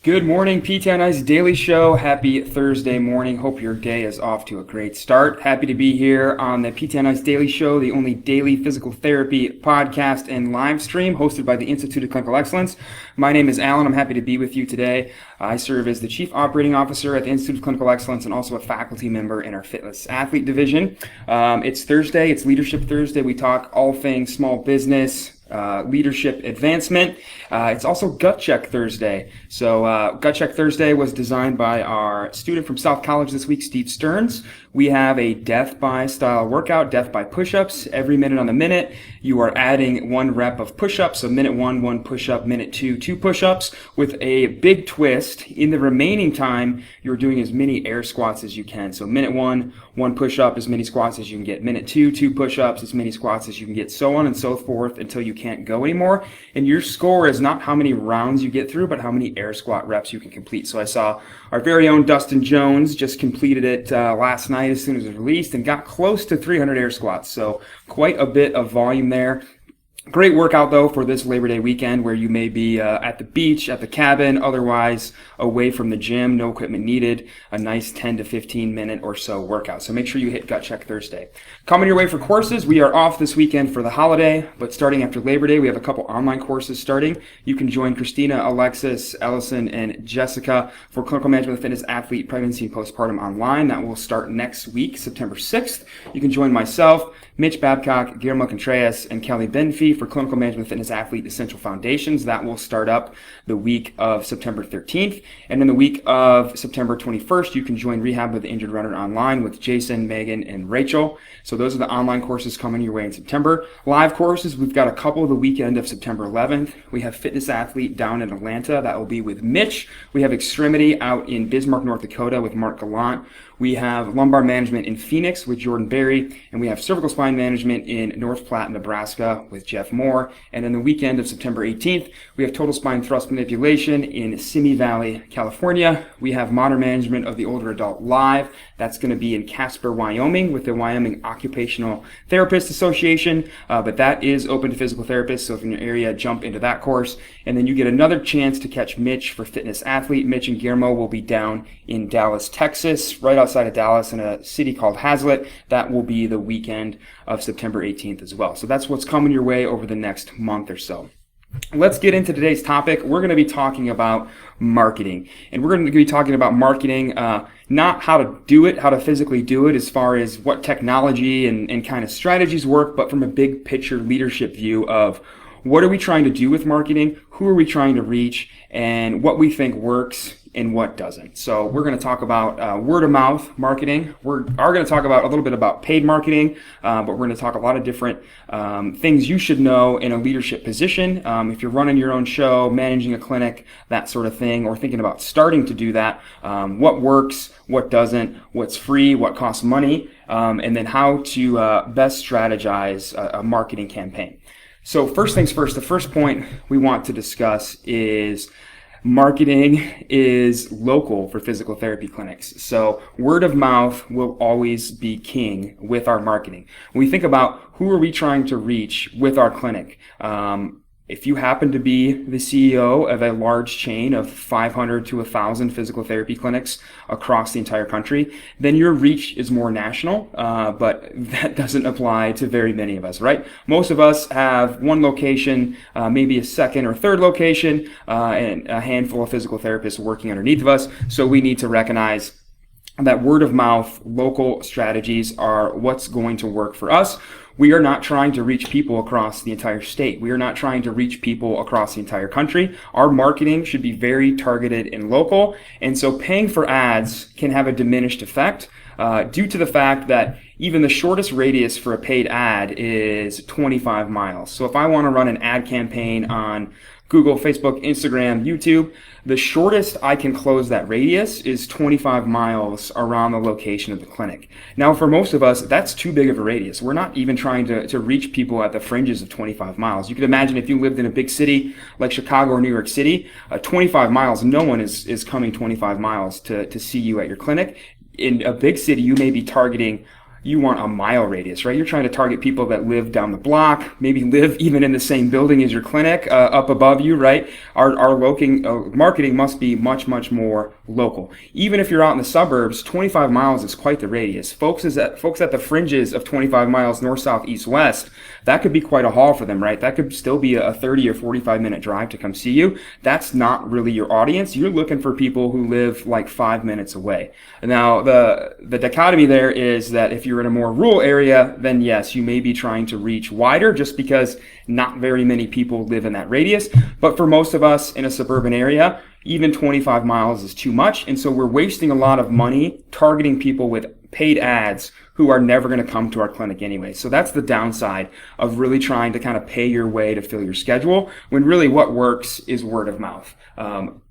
Good morning, PTNI's Daily Show. Happy Thursday morning. Hope your day is off to a great start. Happy to be here on the PTNI's Daily Show, the only daily physical therapy podcast and live stream hosted by the Institute of Clinical Excellence. My name is Alan. I'm happy to be with you today. I serve as the Chief Operating Officer at the Institute of Clinical Excellence and also a faculty member in our Fitness Athlete Division. It's Thursday. It's Leadership Thursday. We talk all things small business, leadership advancement. It's also Gut Check Thursday. So Gut Check Thursday was designed by our student from South College this week, Steve Stearns. We have a death by style workout, death by push-ups. Every minute on the minute, you are adding 1 rep of push-ups. So minute 1, 1 push-up, minute 2, 2 push-ups, with a big twist. In the remaining time, you're doing as many air squats as you can. So minute 1, 1 push-up, as many squats as you can get. Minute 2, 2 push-ups, as many squats as you can get, so on and so forth until you can't go anymore. And your score is not how many rounds you get through, but how many air squat reps you can complete. So I saw our very own Dustin Jones just completed it last night as soon as it was released and got close to 300 air squats. So quite a bit of volume there. Great workout, though, for this Labor Day weekend where you may be at the beach, at the cabin, otherwise away from the gym, no equipment needed, a nice 10 to 15 minute or so workout. So make sure you hit Gut Check Thursday. Coming your way for courses, we are off this weekend for the holiday, but starting after Labor Day, we have a couple online courses starting. You can join Christina, Alexis, Ellison, and Jessica for Clinical Management of Fitness Athlete Pregnancy and Postpartum Online. That will start next week, September 6th. You can join myself, Mitch Babcock, Guillermo Contreras, and Kelly Benfee for Clinical Management Fitness Athlete Essential Foundations. That will start up the week of September 13th. And in the week of September 21st, you can join Rehab with the Injured Runner Online with Jason, Megan, and Rachel. So those are the online courses coming your way in September. Live courses, we've got a couple the weekend of September 11th. We have Fitness Athlete down in Atlanta. That will be with Mitch. We have Extremity out in Bismarck, North Dakota with Mark Gallant. We have lumbar management in Phoenix with Jordan Berry, and we have cervical spine management in North Platte, Nebraska with Jeff Moore. And then the weekend of September 18th, we have total spine thrust manipulation in Simi Valley, California. We have modern management of the older adult live. That's going to be in Casper, Wyoming with the Wyoming Occupational Therapist Association, but that is open to physical therapists, so if in your area, jump into that course. And then you get another chance to catch Mitch for Fitness Athlete. Mitch and Guillermo will be down in Dallas, Texas, right outside of Dallas in a city called Hazlet. That will be the weekend of September 18th as well. So that's what's coming your way over the next month or so. Let's get into today's topic. We're going to be talking about marketing. And we're going to be talking about marketing, not how to do it, how to physically do it as far as what technology and kind of strategies work, but from a big picture leadership view of what are we trying to do with marketing, who are we trying to reach, and what we think works and what doesn't. So we're going to talk about word of mouth marketing. We're going to talk about a little bit about paid marketing, but we're going to talk a lot of different things you should know in a leadership position. If you're running your own show, managing a clinic, that sort of thing, or thinking about starting to do that, what works, what doesn't, what's free, what costs money, and then how to best strategize a marketing campaign. So first things first, the first point we want to discuss is marketing is local for physical therapy clinics. So word of mouth will always be king with our marketing. When we think about who are we trying to reach with our clinic, if you happen to be the CEO of a large chain of 500 to 1,000 physical therapy clinics across the entire country, then your reach is more national, but that doesn't apply to very many of us, right? Most of us have one location, maybe a second or third location, and a handful of physical therapists working underneath of us, so we need to recognize that word of mouth, local strategies are what's going to work for us. We are not trying to reach people across the entire state. We are not trying to reach people across the entire country. Our marketing should be very targeted and local. And so paying for ads can have a diminished effect due to the fact that even the shortest radius for a paid ad is 25 miles. So if I want to run an ad campaign on Google, Facebook, Instagram, YouTube, the shortest I can close that radius is 25 miles around the location of the clinic. Now, for most of us, that's too big of a radius. We're not even trying to reach people at the fringes of 25 miles. You could imagine if you lived in a big city like Chicago or New York City, 25 miles, no one is coming 25 miles to see you at your clinic. In a big city, you may be targeting, you want a mile radius, right? You're trying to target people that live down the block, maybe live even in the same building as your clinic, up above you, right? Our marketing must be much, much more local. Even if you're out in the suburbs, 25 miles is quite the radius. Folks at the fringes of 25 miles, north, south, east, west, that could be quite a haul for them, right? That could still be a 30 or 45 minute drive to come see you. That's not really your audience. You're looking for people who live like 5 minutes away. Now, the dichotomy there is that if you're in a more rural area, then yes, you may be trying to reach wider just because not very many people live in that radius. But for most of us in a suburban area, even 25 miles is too much. And so we're wasting a lot of money targeting people with paid ads who are never going to come to our clinic anyway. So that's the downside of really trying to kind of pay your way to fill your schedule, when really what works is word of mouth.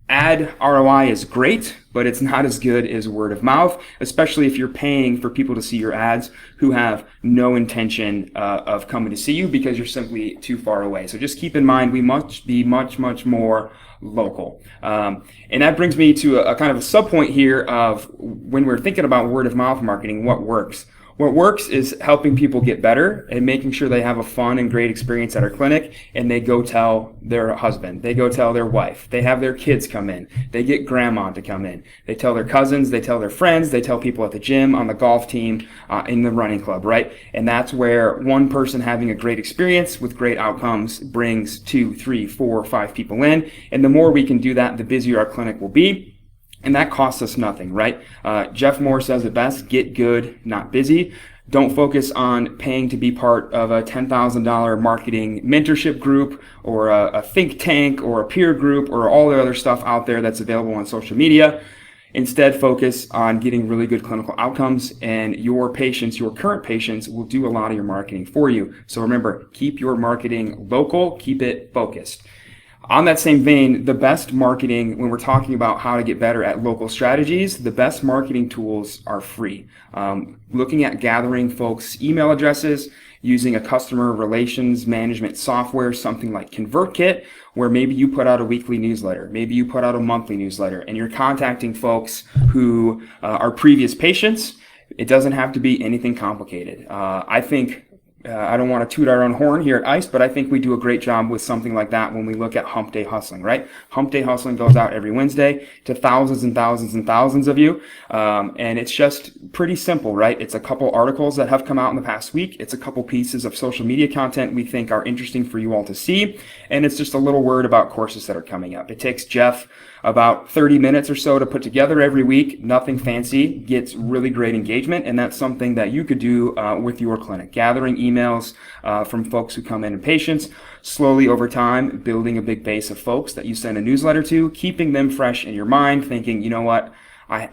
Ad ROI is great, but it's not as good as word of mouth, especially if you're paying for people to see your ads who have no intention of coming to see you because you're simply too far away. So just keep in mind, we must be much, much more local. And that brings me to a kind of a sub-point here of when we're thinking about word of mouth marketing, what works. What works is helping people get better and making sure they have a fun and great experience at our clinic, and they go tell their husband, they go tell their wife, they have their kids come in, they get grandma to come in, they tell their cousins, they tell their friends, they tell people at the gym, on the golf team, in the running club, right? And that's where one person having a great experience with great outcomes brings 2, 3, 4, 5 people in, and the more we can do that, the busier our clinic will be. And that costs us nothing, right? Jeff Moore says it best, get good, not busy. Don't focus on paying to be part of a $10,000 marketing mentorship group or a think tank or a peer group or all the other stuff out there that's available on social media. Instead, focus on getting really good clinical outcomes, and your patients, your current patients, will do a lot of your marketing for you. So remember, keep your marketing local, keep it focused. On that same vein, the best marketing, when we're talking about how to get better at local strategies, the best marketing tools are free. Looking at gathering folks' email addresses, using a customer relations management software, something like ConvertKit, where maybe you put out a weekly newsletter, maybe you put out a monthly newsletter, and you're contacting folks who are previous patients. It doesn't have to be anything complicated. I don't want to toot our own horn here at ICE, but I think we do a great job with something like that when we look at Hump Day Hustling, right? Hump Day Hustling goes out every Wednesday to thousands and thousands and thousands of you. And it's just pretty simple, right? It's a couple articles that have come out in the past week. It's a couple pieces of social media content we think are interesting for you all to see. And it's just a little word about courses that are coming up. It takes Jeff about 30 minutes or so to put together every week. Nothing fancy, gets really great engagement, and that's something that you could do with your clinic. Gathering emails from folks who come in and patients, slowly over time, building a big base of folks that you send a newsletter to, keeping them fresh in your mind, thinking, you know what,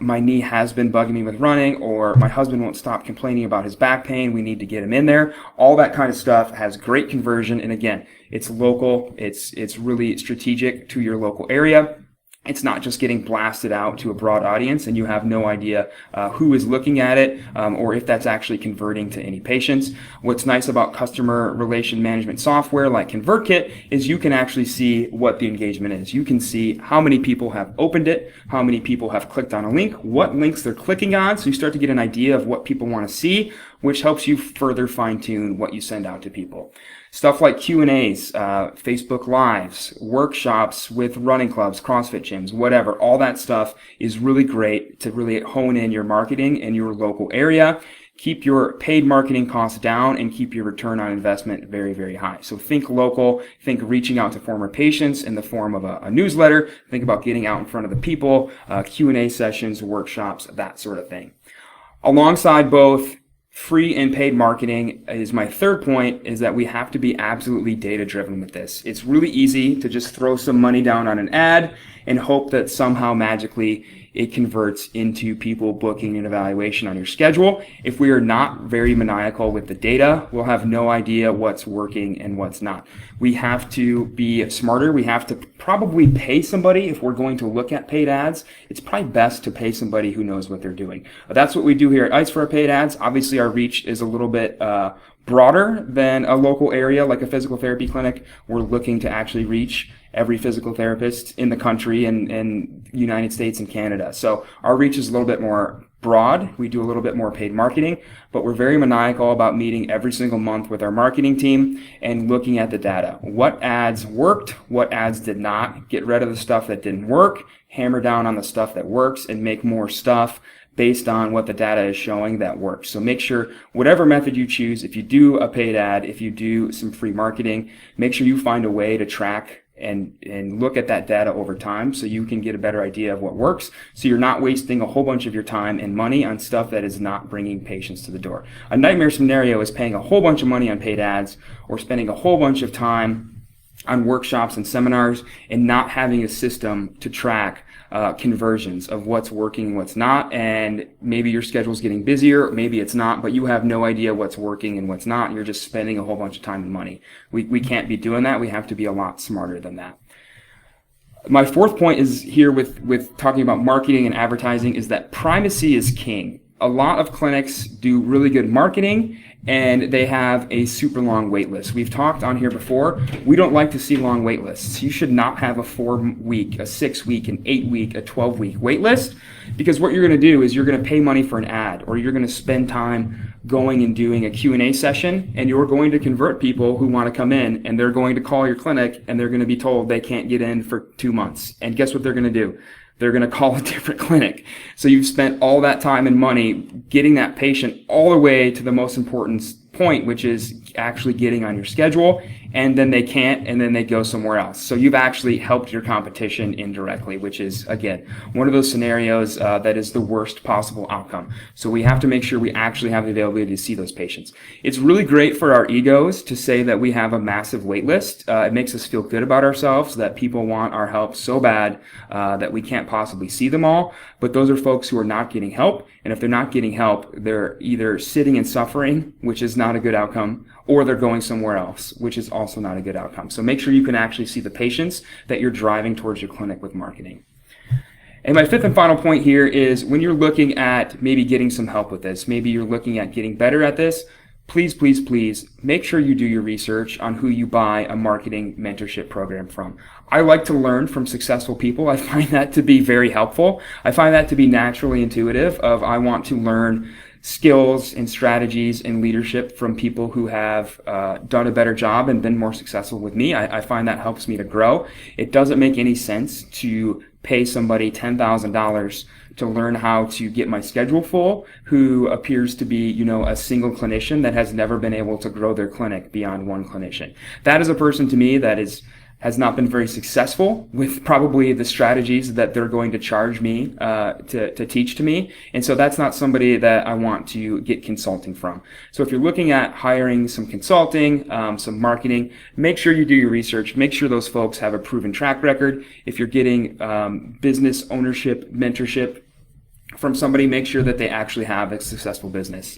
my knee has been bugging me with running, or my husband won't stop complaining about his back pain, we need to get him in there. All that kind of stuff has great conversion, and again, it's local, it's really strategic to your local area. It's not just getting blasted out to a broad audience and you have no idea who is looking at it or if that's actually converting to any patients. What's nice about customer relation management software like ConvertKit is you can actually see what the engagement is. You can see how many people have opened it, how many people have clicked on a link, what links they're clicking on, so you start to get an idea of what people want to see, which helps you further fine-tune what you send out to people. Stuff like Q&As, Facebook Lives, workshops with running clubs, CrossFit gyms, whatever, all that stuff is really great to really hone in your marketing in your local area. Keep your paid marketing costs down and keep your return on investment very, very high. So think local, think reaching out to former patients in the form of a newsletter, think about getting out in front of the people, Q&A sessions, workshops, that sort of thing. Alongside both free and paid marketing is my third point, is that we have to be absolutely data driven with this. It's really easy to just throw some money down on an ad and hope that somehow magically it converts into people booking an evaluation on your schedule. If we are not very maniacal with the data, we'll have no idea what's working and what's not. We have to be smarter. We have to probably pay somebody. If we're going to look at paid ads, it's probably best to pay somebody who knows what they're doing. But that's what we do here at ICE for our paid ads. Obviously, our reach is a little bit broader than a local area like a physical therapy clinic. We're looking to actually reach every physical therapist in the country and United States and Canada. So our reach is a little bit more broad. We do a little bit more paid marketing, but we're very maniacal about meeting every single month with our marketing team and looking at the data. What ads worked, what ads did not. Get rid of the stuff that didn't work, hammer down on the stuff that works, and make more stuff based on what the data is showing that works. So make sure whatever method you choose, if you do a paid ad, if you do some free marketing, make sure you find a way to track and look at that data over time so you can get a better idea of what works, so you're not wasting a whole bunch of your time and money on stuff that is not bringing patients to the door. A nightmare scenario is paying a whole bunch of money on paid ads or spending a whole bunch of time on workshops and seminars and not having a system to track conversions of what's working and what's not. And maybe your schedule's getting busier, maybe it's not, but you have no idea what's working and what's not. You're just spending a whole bunch of time and money. We can't be doing that. We have to be a lot smarter than that. My fourth point is here with talking about marketing and advertising is that primacy is king. A lot of clinics do really good marketing and they have a super long wait list. We've talked on here before, we don't like to see long wait lists. You should not have a 4-week, a 6-week, an 8-week, a 12-week wait list, because what you're gonna do is you're gonna pay money for an ad, or you're gonna spend time going and doing a Q&A session, and you're going to convert people who wanna come in, and they're going to call your clinic, and they're gonna be told they can't get in for 2 months. And guess what they're gonna do? They're going to call a different clinic. So you've spent all that time and money getting that patient all the way to the most important point, which is actually getting on your schedule, and then they can't, and then they go somewhere else. So you've actually helped your competition indirectly, which is, again, one of those scenarios that is the worst possible outcome. So we have to make sure we actually have the availability to see those patients. It's really great for our egos to say that we have a massive wait list. It makes us feel good about ourselves, that people want our help so bad that we can't possibly see them all. But those are folks who are not getting help. And if they're not getting help, they're either sitting and suffering, which is not a good outcome, or they're going somewhere else, which is also not a good outcome. So make sure you can actually see the patients that you're driving towards your clinic with marketing. And my fifth and final point here is when you're looking at maybe getting some help with this, maybe you're looking at getting better at this, please, please, please make sure you do your research on who you buy a marketing mentorship program from. I like to learn from successful people. I find that to be very helpful. I find that to be naturally intuitive of I want to learn skills and strategies and leadership from people who have done a better job and been more successful with me. I find that helps me to grow. It doesn't make any sense to pay somebody $10,000 to learn how to get my schedule full, who appears to be, a single clinician that has never been able to grow their clinic beyond one clinician. That is a person to me that has not been very successful with probably the strategies that they're going to charge me to teach to me. And so that's not somebody that I want to get consulting from. So if you're looking at hiring some consulting, some marketing, make sure you do your research. Make sure those folks have a proven track record. If you're getting business ownership, mentorship from somebody, make sure that they actually have a successful business.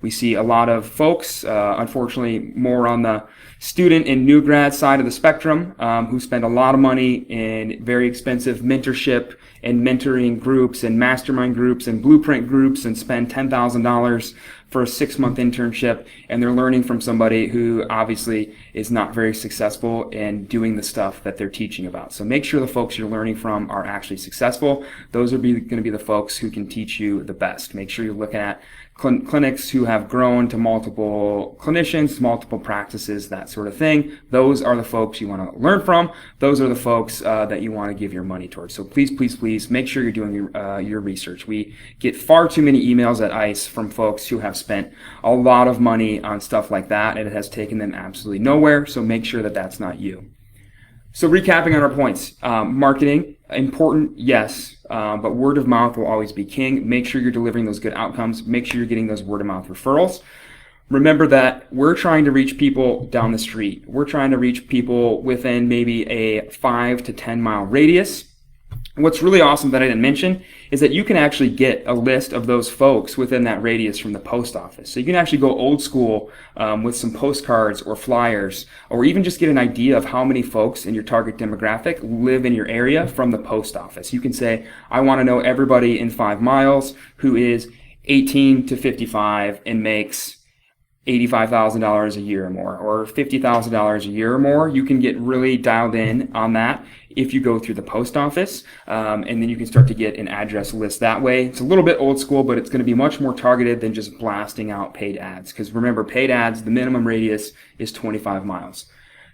We see a lot of folks, unfortunately, more on the student and new grad side of the spectrum, who spend a lot of money in very expensive mentorship and mentoring groups and mastermind groups and blueprint groups and spend $10,000 for a 6-month internship, and they're learning from somebody who obviously is not very successful in doing the stuff that they're teaching about. So make sure the folks you're learning from are actually successful. Those are going to be the folks who can teach you the best. Make sure you're looking at clinics who have grown to multiple clinicians, multiple practices, that sort of thing. Those are the folks you want to learn from. Those are the folks that you want to give your money towards. So please, please, please make sure you're doing your research. We get far too many emails at ICE from folks who have spent a lot of money on stuff like that, and it has taken them absolutely nowhere. So make sure that that's not you. So recapping on our points, marketing, important, yes, but word of mouth will always be king. Make sure you're delivering those good outcomes. Make sure you're getting those word of mouth referrals. Remember that we're trying to reach people down the street. We're trying to reach people within maybe a 5 to 10 mile radius. What's really awesome that I didn't mention is that you can actually get a list of those folks within that radius from the post office. So you can actually go old school with some postcards or flyers, or even just get an idea of how many folks in your target demographic live in your area from the post office. You can say, I want to know everybody in 5 miles who is 18 to 55 and makes $85,000 a year or more, or $50,000 a year or more. You can get really dialed in on that if you go through the post office, and then you can start to get an address list that way. It's a little bit old school, but it's going to be much more targeted than just blasting out paid ads. Because remember, paid ads, the minimum radius is 25 miles.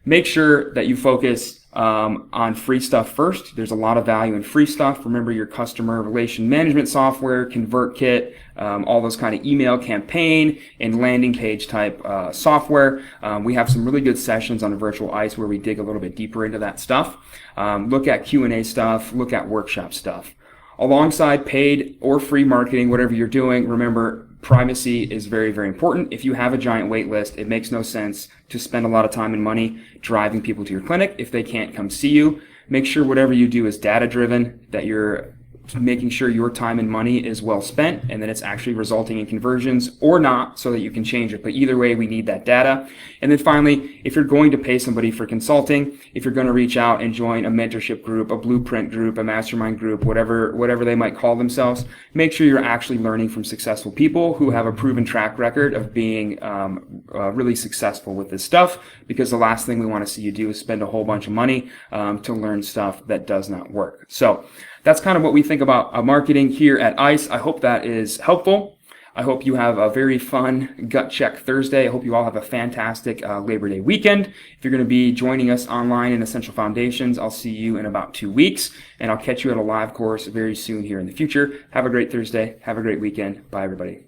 Make sure that you focus on free stuff first. There's a lot of value in free stuff. Remember your customer relation management software, ConvertKit, all those kind of email campaign and landing page type software. We have some really good sessions on Virtual ICE where we dig a little bit deeper into that stuff. Look at Q&A stuff, look at workshop stuff. Alongside paid or free marketing, whatever you're doing, remember primacy is very, very important. If you have a giant wait list, it makes no sense to spend a lot of time and money driving people to your clinic if they can't come see you. Make sure whatever you do is data driven, that you're making sure your time and money is well spent and that it's actually resulting in conversions or not, so that you can change it. But either way, we need that data. And then finally, if you're going to pay somebody for consulting, if you're going to reach out and join a mentorship group, a blueprint group, a mastermind group, whatever they might call themselves, make sure you're actually learning from successful people who have a proven track record of being really successful with this stuff, because the last thing we want to see you do is spend a whole bunch of money to learn stuff that does not work. So that's kind of what we think about marketing here at ICE. I hope that is helpful. I hope you have a very fun Gut Check Thursday. I hope you all have a fantastic Labor Day weekend. If you're going to be joining us online in Essential Foundations, I'll see you in about 2 weeks, and I'll catch you at a live course very soon here in the future. Have a great Thursday. Have a great weekend. Bye, everybody.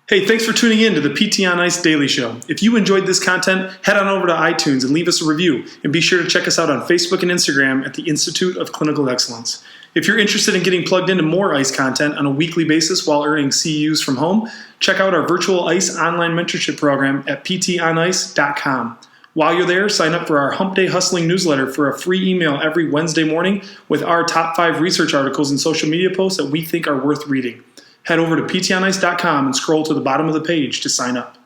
Hey, thanks for tuning in to the PT on Ice Daily Show. If you enjoyed this content, head on over to iTunes and leave us a review. And be sure to check us out on Facebook and Instagram at the Institute of Clinical Excellence. If you're interested in getting plugged into more ICE content on a weekly basis while earning CEUs from home, check out our Virtual ICE online mentorship program at ptonice.com. While you're there, sign up for our Hump Day Hustling newsletter for a free email every Wednesday morning with our top 5 research articles and social media posts that we think are worth reading. Head over to ptonice.com and scroll to the bottom of the page to sign up.